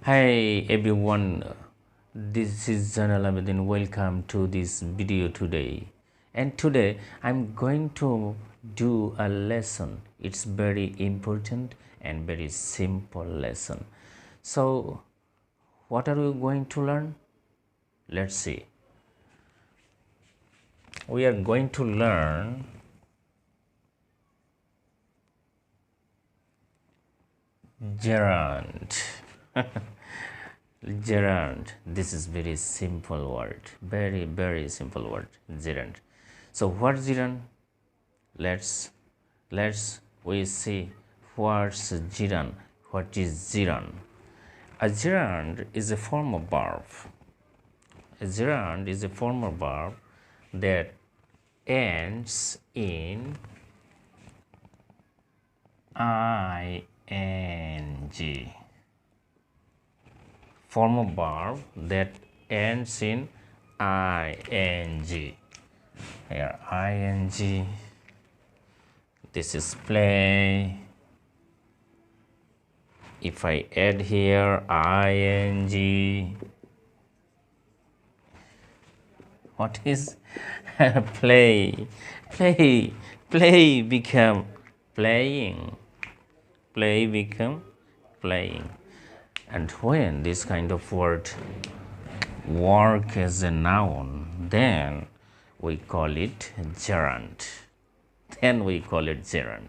Hi everyone, this is Janal Abedin. Welcome to this video today. And today I'm going to do a lesson. It's very important and very simple lesson. So what are we going to learn? Let's see. We are going to learn gerund. Gerund. This is very simple word. Very simple word. Gerund. So what's gerund? Let's we see what's gerund. What is gerund? A gerund is a form of verb. A gerund is a form of verb that ends in ing. Form of verb that ends in ing. Here ing. This is play. If I add here ing, what is play? Play become playing. Play become playing. And when this kind of word work as a noun, then we call it gerund.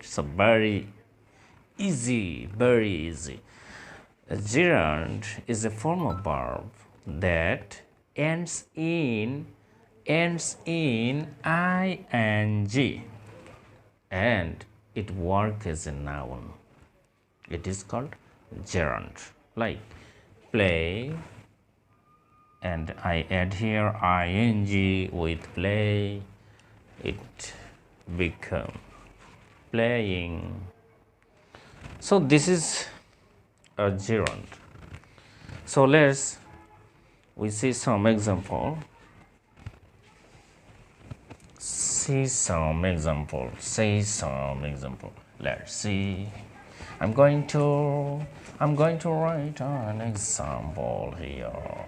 So very easy. A gerund is a form of verb that ends in ing and it works as a noun. It is called gerund. Like play, and I add here ing with play, it become playing. So this is a gerund. So we see some example. Let's see. I'm going to write an example here.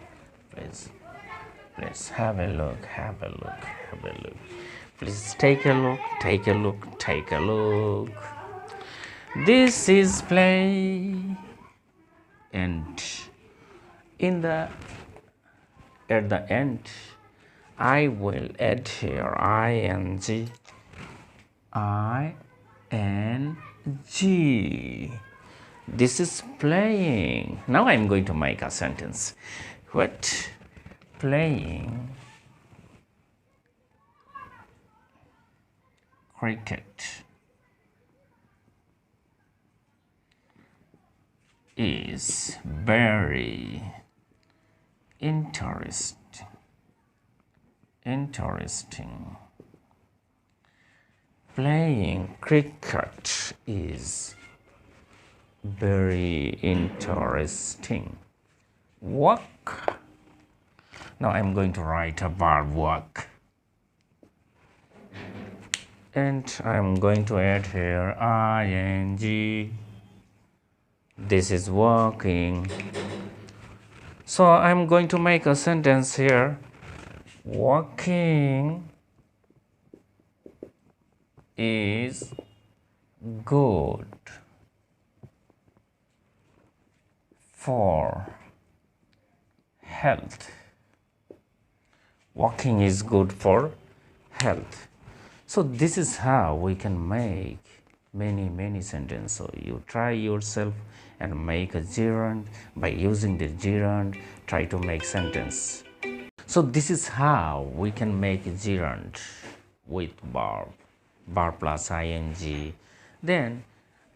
Please have a look. Please take a look. This is play, and at the end I will add here ing. This is playing. Now I'm going to make a sentence. What? Playing cricket is very interesting. Playing cricket is very interesting. Work. Now I'm going to write a verb work, and I'm going to add here ing. This is working. So I'm going to make a sentence here. Working is good for health. Walking is good for health. So this is how we can make many sentences. So you try yourself and make a gerund. By using the gerund, try to make sentence. So this is how we can make a gerund with verb plus ing. Then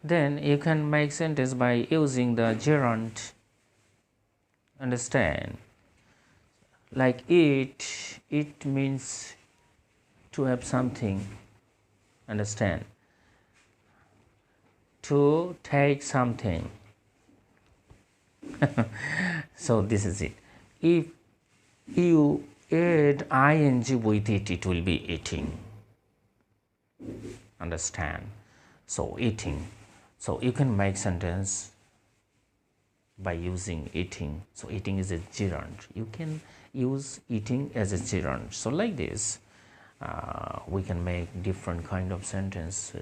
you can make sentence by using the gerund. Understand? Like it means to have something. Understand? To take something. So this is it. If you add ing with it, it will be eating. Understand? So eating. So you can make sentence by using eating. So eating is a gerund. You can use eating as a gerund. So like this, we can make different kind of sentence,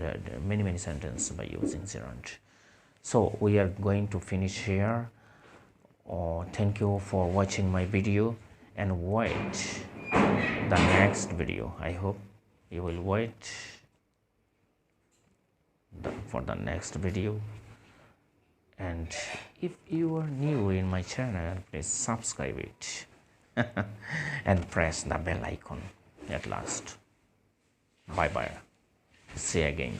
many sentences by using gerund. So we are going to finish here. Thank you for watching my video, and wait the next video. I hope you will wait for the next video. And if you are new in my channel, please subscribe it and press the bell icon at last. Bye bye. See you again.